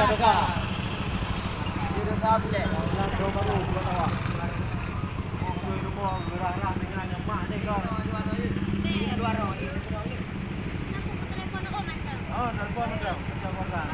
Dekat. Dia dah boleh. Lang dua baru buat awak. Okey rumah gerah-gerah dengan yang mak ni kau. Dua orang. Oh, nelpon macam orang.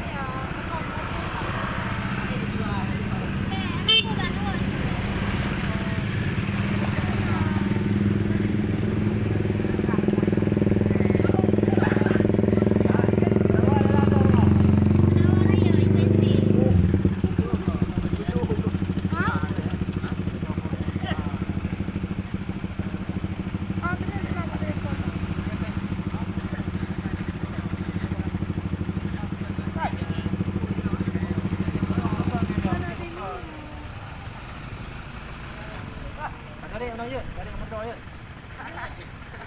Dari mana je? Dari Mendok je.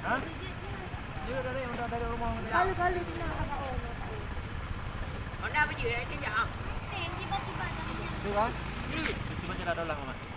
Ha? Dia dari Mendok dari rumah. Kali-kali kena kakak orang. Mana apa je? Dia jap. Tiba-tiba tadi. Tu kan? Tiba-tiba dah dalam.